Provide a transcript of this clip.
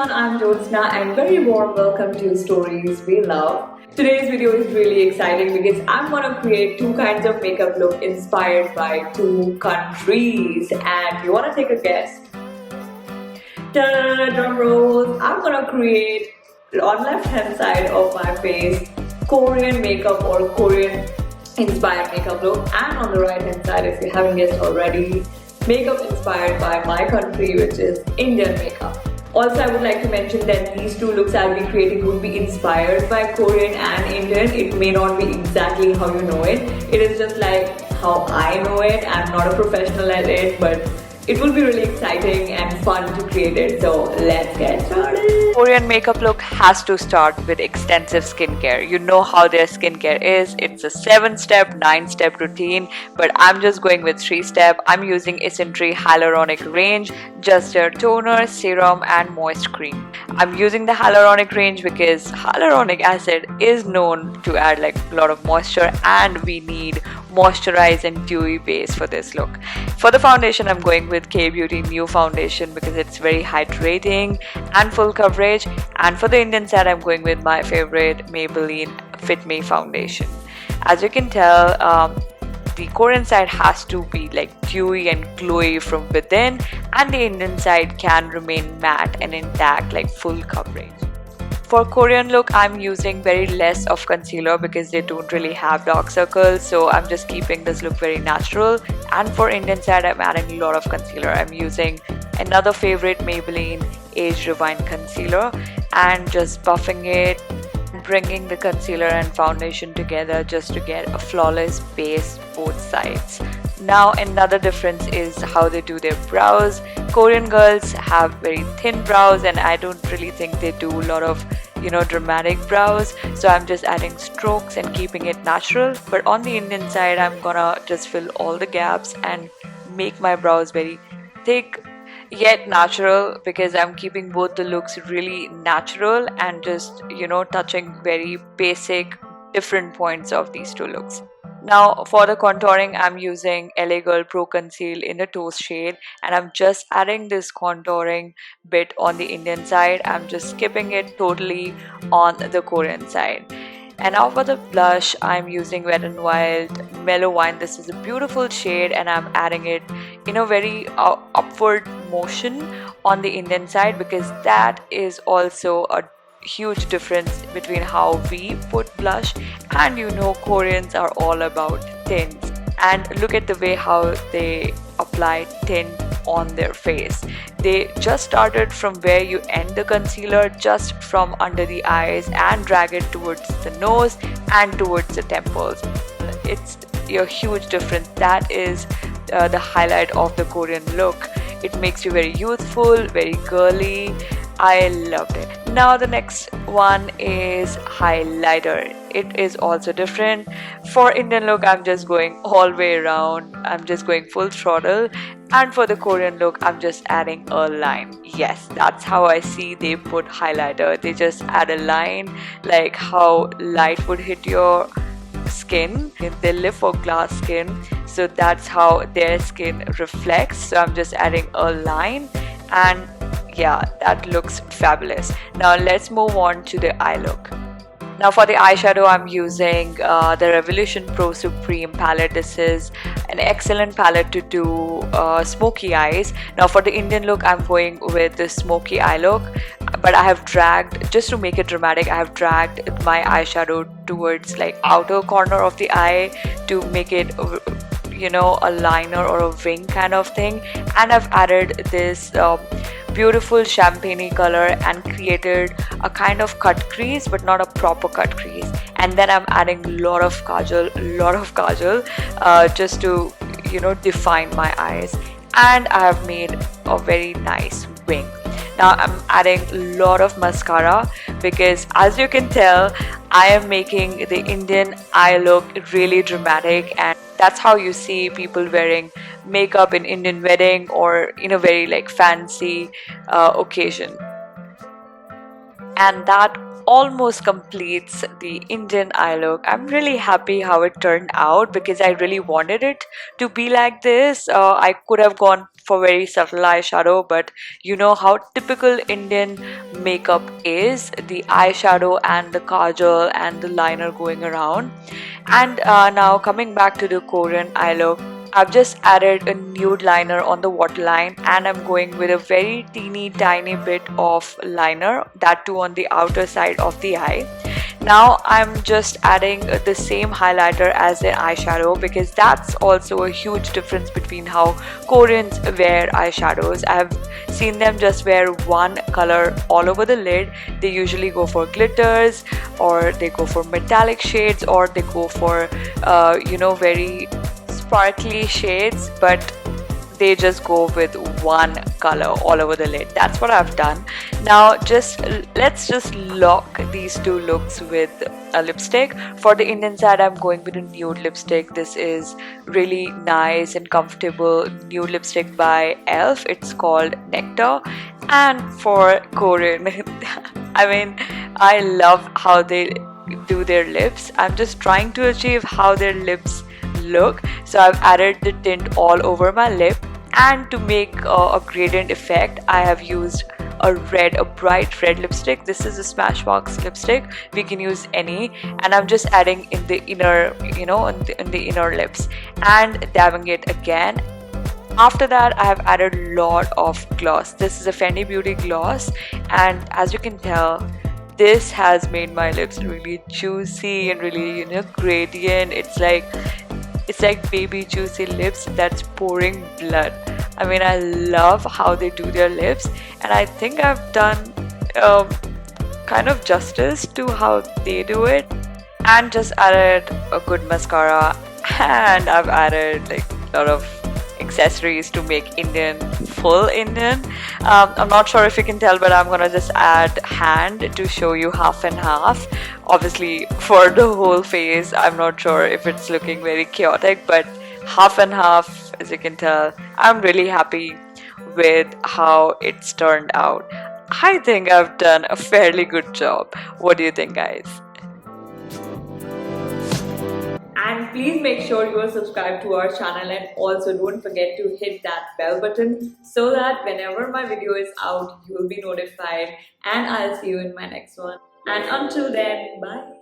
everyone, I'm Jyotsna and very warm welcome to Stories We Love. Today's video is really exciting because I'm gonna create two kinds of makeup look inspired by two countries. And you wanna take a guess? Ta-da, drum rolls! I'm gonna create on left hand side of my face Korean makeup or Korean inspired makeup look, and on the right hand side, if you haven't guessed already, makeup inspired by my country, which is Indian makeup. Also, I would like to mention that these two looks I'll be creating would be inspired by Korean and Indian. It may not be exactly how you know it. It is just like how I know it. I'm not a professional at it, but it will be really exciting and fun to create it. So let's get started. Korean makeup look has to start with extensive skincare. You know how their skincare is. It's a 7-step, 9-step routine, but I'm just going with 3-step. I'm using Essential Hyaluronic range, just their toner, serum and moist cream. I'm using the hyaluronic range because hyaluronic acid is known to add like a lot of moisture, and we need moisturized and dewy base for this look. For the foundation, I'm going with K-Beauty New Foundation because it's very hydrating and full coverage. And for the Indian side, I'm going with my favorite Maybelline Fit Me foundation. As you can tell, the Korean side has to be like dewy and glowy from within, and the Indian side can remain matte and intact, like full coverage. For Korean look, I'm using very less of concealer because they don't really have dark circles, so I'm just keeping this look very natural. And for Indian side, I'm adding a lot of concealer. I'm using another favorite Maybelline Age Rewind concealer and just buffing it, bringing the concealer and foundation together just to get a flawless base both sides. Now another difference is how they do their brows. Korean girls have very thin brows, and I don't really think they do a lot of dramatic brows, so I'm just adding strokes and keeping it natural. But on the Indian side, I'm gonna just fill all the gaps and make my brows very thick yet natural, because I'm keeping both the looks really natural and just touching very basic different points of these two looks. Now for the contouring, I'm using LA Girl Pro Conceal in the Toast shade, and I'm just adding this contouring bit on the Indian side. I'm just skipping it totally on the Korean side. And now for the blush, I'm using Wet n Wild Mellow Wine. This is a beautiful shade, and I'm adding it in a very upward motion on the Indian side, because that is also a huge difference between how we put blush. And Koreans are all about tints, and look at the way how they apply tint on their face. They just started from where you end the concealer, just from under the eyes, and drag it towards the nose and towards the temples. It's a huge difference. That is the highlight of the Korean look. It makes you very youthful, very girly. I loved it. Now the next one is highlighter. It is also different. For Indian look, I'm just going all the way around. I'm just going full throttle. And for the Korean look, I'm just adding a line. Yes, that's how I see they put highlighter. They just add a line, like how light would hit your skin. They live for glass skin, so that's how their skin reflects. So I'm just adding a line, and yeah, that looks fabulous. Now let's move on to the eye look. Now for the eyeshadow, I'm using the Revolution Pro Supreme palette. This is an excellent palette to do smoky eyes. Now for the Indian look, I'm going with the smoky eye look, but I have dragged, just to make it dramatic, I have dragged my eyeshadow towards like outer corner of the eye to make it a liner or a wing kind of thing. And I've added this beautiful champagne color and created a kind of cut crease, but not a proper cut crease. And then I'm adding a lot of kajal, just to define my eyes. And I have made a very nice wing. Now I'm adding a lot of mascara because, as you can tell, I am making the Indian eye look really dramatic, and that's how you see people wearing makeup in Indian wedding or in a very like fancy occasion. And that almost completes the Indian eye look. I'm really happy how it turned out because I really wanted it to be like this. I could have gone for very subtle eyeshadow, but you know how typical Indian makeup is, the eyeshadow and the kajal and the liner going around. And now coming back to the Korean eye look, I've just added a nude liner on the waterline, and I'm going with a very teeny tiny bit of liner, that too on the outer side of the eye. Now I'm just adding the same highlighter as their eyeshadow, because that's also a huge difference between how Koreans wear eyeshadows. I've seen them just wear one color all over the lid. They usually go for glitters, or they go for metallic shades, or they go for very sparkly shades, but they just go with one color all over the lid. That's what I've done. Now let's just lock these two looks with a lipstick. For the Indian side, I'm going with a nude lipstick. This is really nice and comfortable nude lipstick by ELF. It's called Nectar. And for Korean, I mean, I love how they do their lips. I'm just trying to achieve how their lips look, so I've added the tint all over my lip, and to make a gradient effect, I have used a bright red lipstick. This is a Smashbox lipstick, we can use any, and I'm just adding in the inner, in the inner lips and dabbing it again. After that, I have added a lot of gloss. This is a Fenty Beauty gloss, and as you can tell, this has made my lips really juicy and really gradient. It's like baby juicy lips that's pouring blood. I mean, I love how they do their lips, and I think I've done kind of justice to how they do it. And just added a good mascara, and I've added like a lot of accessories to make Indian full Indian. I'm not sure if you can tell, but I'm gonna just add hand to show you half and half. Obviously for the whole face, I'm not sure if it's looking very chaotic, but half and half, as you can tell, I'm really happy with how it's turned out. I think I've done a fairly good job. What do you think, guys? And please make sure you are subscribed to our channel, and also don't forget to hit that bell button so that whenever my video is out, you will be notified, and I'll see you in my next one. And until then, bye.